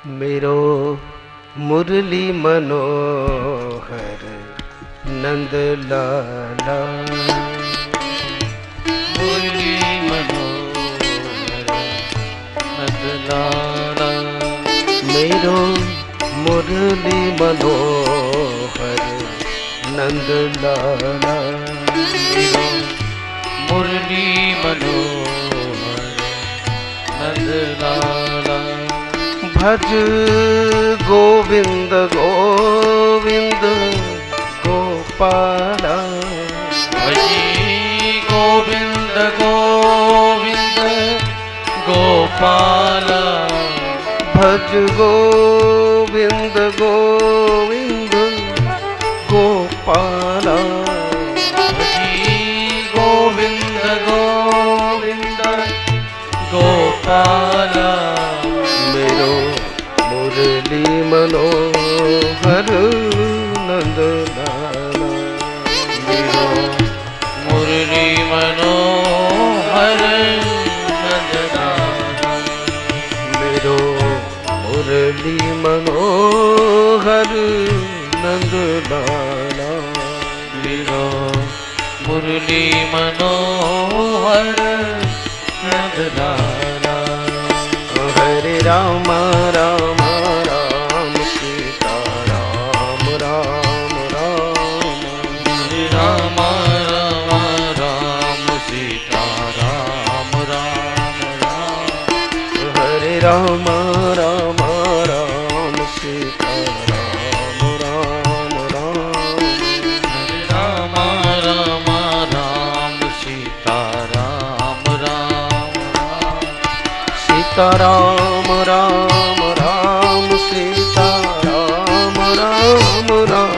मेरो मुरली मनोहर नंद लाला, मुरली मनोहर नंद लाला, मेरो मुरली मनोहर नंद लाला, मेरो मुरली मनोहर नंद लाला। भज गोविंद गोविंद गोपाला, भजी गोविंद गोविंद गोपाला, भज गोविंद गोविंद गोपाला, भजी गोविंद गोविंद गोपाला। मेरो मुरली मनोहर नंद लाला, मेरो मुरली मनोहर नंद लाला, मेरो मुरली मनोहर नंद लाला, मेरो मुरली मनोहर नंद लाला। हरे राम राम राम सीता राम राम राम, हरे राम राम राम सीता राम राम राम, हरे राम राम राम सीता राम राम राम, हरे राम राम राम सीता राम राम राम, सीता राम राम राम सीता राम राम राम,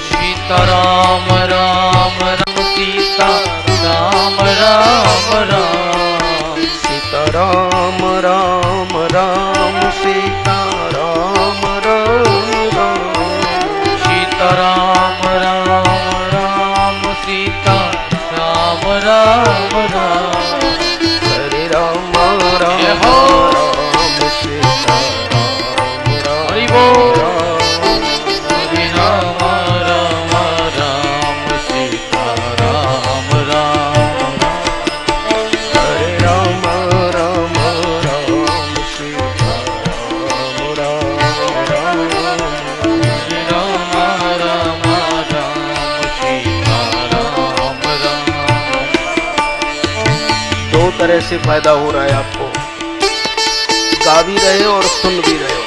सीता राम राम राम सीता राम राम राम, सीता राम राम राम सीता राम राम राम, सीता राम राम राम सीता राम राम राम, हरे राम राम जय हो। राम सीता राम राम हरि बोल। राम, हरे राम राम राम सीता राम राम राम, हरे राम राम राम सीता राम राम राम, हरे राम राम राम सीता राम राम। दो तरह से फायदा हो रहा है आपको, गा भी रहे हो और सुन भी रहे हो।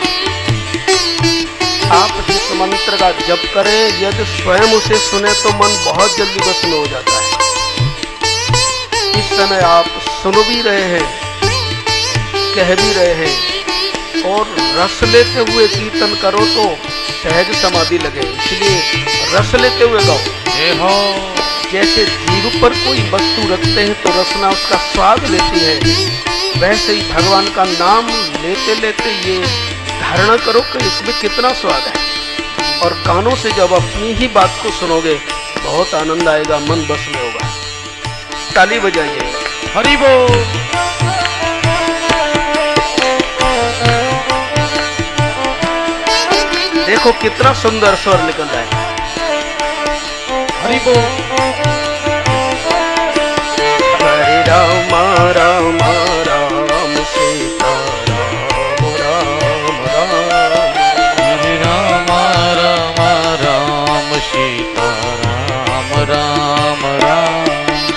आप जिस मंत्र का जप करें, यदि स्वयं उसे सुने तो मन बहुत जल्दी बस में हो जाता है। इस समय आप सुन भी रहे हैं, कह भी रहे हैं और रस लेते हुए कीर्तन करो तो सहज समाधि लगे, इसलिए रस लेते हुए गाओ। जय हो। जैसे जीभ पर कोई वस्तु रखते हैं तो रसना उसका स्वाद लेती है, वैसे ही भगवान का नाम लेते लेते ये धारणा करो कि इसमें कितना स्वाद है, और कानों से जब अपनी ही बात को सुनोगे बहुत आनंद आएगा, मन बस में होगा। ताली बजाइए। हरि बोल। देखो कितना सुंदर स्वर निकल रहा है। हरि बोल। हरे राम राम राम सीता राम राम राम, हरे राम राम राम सीता राम राम राम।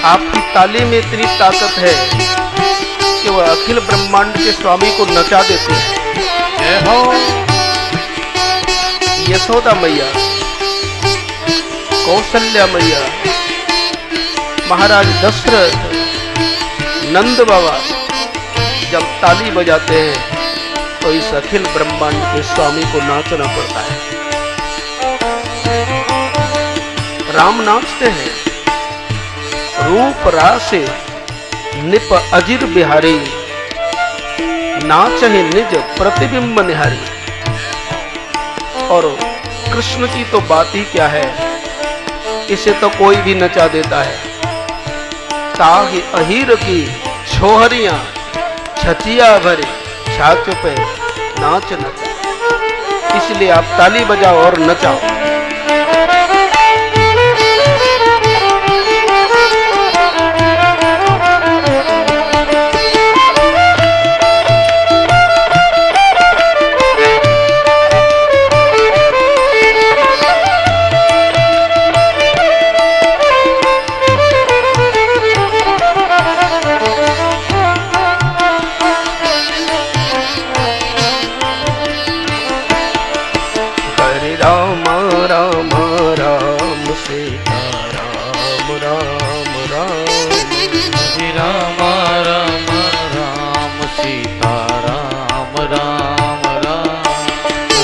आपकी ताली में इतनी ताकत है कि वह अखिल ब्रह्मांड के स्वामी को नचा देती है। जय हो। यशोदा मैया, कौशल्या मैया, महाराज दशरथ, नंद बाबा जब ताली बजाते हैं तो इस अखिल ब्रह्मांड के स्वामी को नाचना पड़ता है। राम नाचते हैं, रूप रासे निप अजिर बिहारी, नाचहे निज प्रतिबिंब निहारी। और कृष्ण की तो बात ही क्या है, इसे तो कोई भी नचा देता है। ताहि अहीर की छोहरियां छचिया भरे छाछ पे नाच नचा, इसलिए आप ताली बजाओ और नचाओ। राम राम राम सीता राम राम राम, हरे राम राम राम सीता राम राम राम,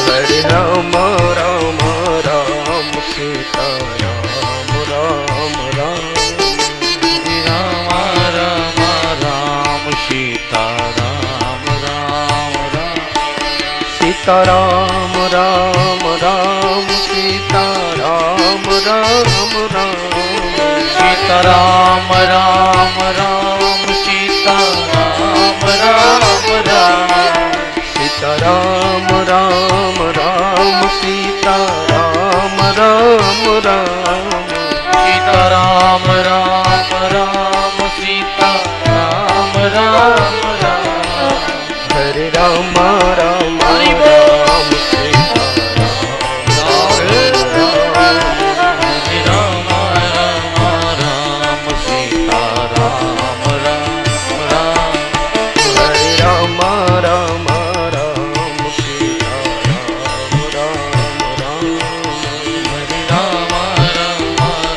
हरे राम राम राम सीता राम राम राम, हरे राम राम राम सीता राम राम राम, सीता राम राम राम सीता राम राम राम, सीता राम राम राम सीता राम राम राम, सीता राम राम राम सीता राम राम राम, सीता राम राम राम सीता राम राम राम, हरे राम राम हरि राम बोल। सीता हरे राम राम राम सीता राम राम राम, हरे राम राम राम सीता राम राम राम, हरे राम राम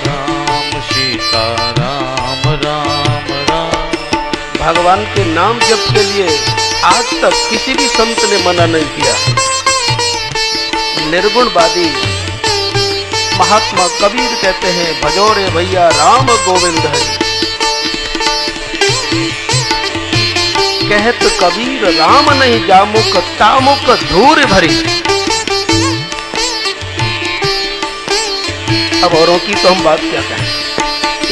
राम सीता राम राम राम। भगवान के नाम जप के लिए आज तक किसी भी संत ने मना नहीं किया। निर्गुणवादी महात्मा कबीर कहते हैं, भजो रे भैया राम गोविंद है। कहत कबीर राम नहीं जामुक तामुक धूर भरी। अब औरों की तो हम बात क्या कहें,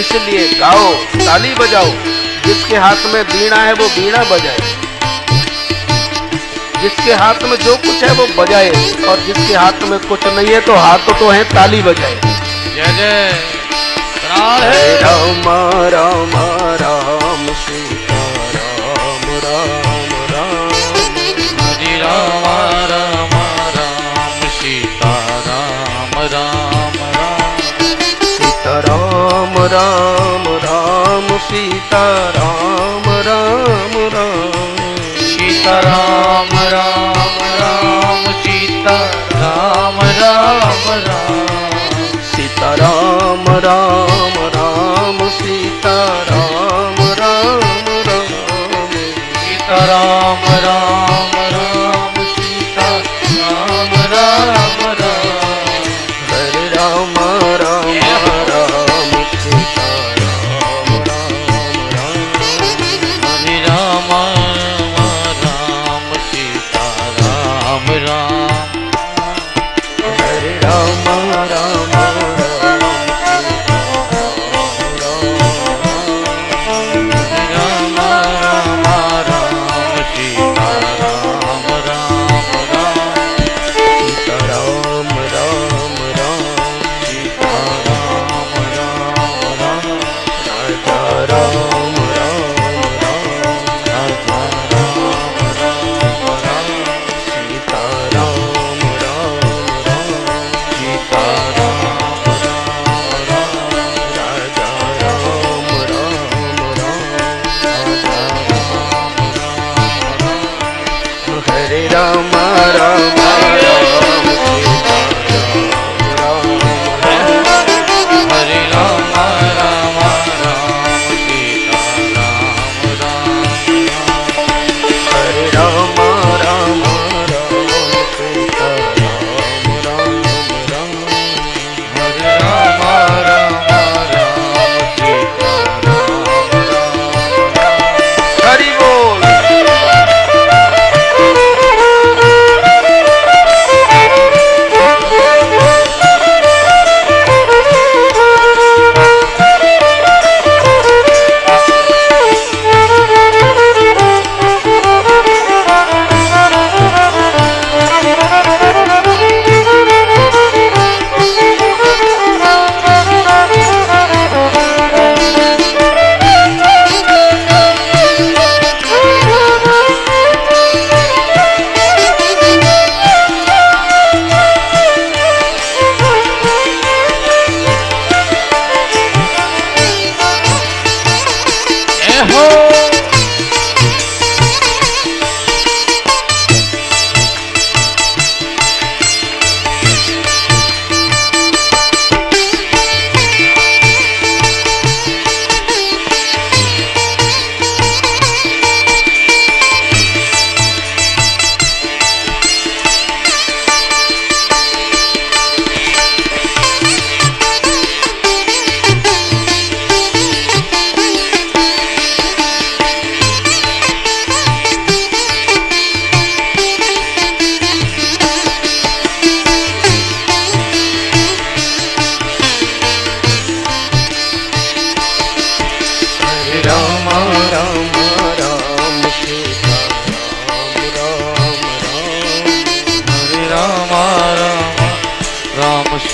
इसलिए गाओ, ताली बजाओ। जिसके हाथ में बीड़ा है वो बीड़ा बजाए, जिसके हाथ में जो कुछ है वो बजाए, और जिसके हाथ में कुछ नहीं है तो हाथ तो है, ताली बजाए। जय जय राम राम राम राम सीता राम राम राम, हरे राम राम राम सीता राम राम राम, सीता राम राम राम सीता राम राम राम, सीता राम राम राम सीता राम राम राम, सीता राम राम राम सीता राम राम राम, सीता राम राम राम सीता राम राम राम, हरे राम राम राम सीता राम राम राम, हरे राम राम सीता राम राम, हरे राम राम राम राम राम सीता राम राम राम, सीता राम राम राम, सीता राम राम राम, राजा राम राम राम, राजा राम राम राम, सीता राम राम राम, सीता राम राम राम, राजा राम राम राम, राजा राम राम राम, हरे राम राम राम सीता राम राम राम, हरे राम राम राम सीता राम राम राम, हरे राम राम राम सीता राम राम राम, हरे राम राम राम सीता राम राम राम। हरि बोल।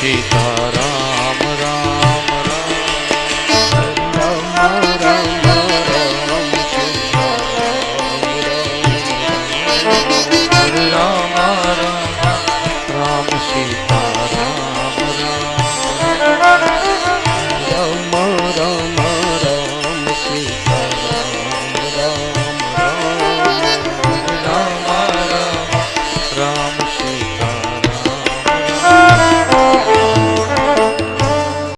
सीता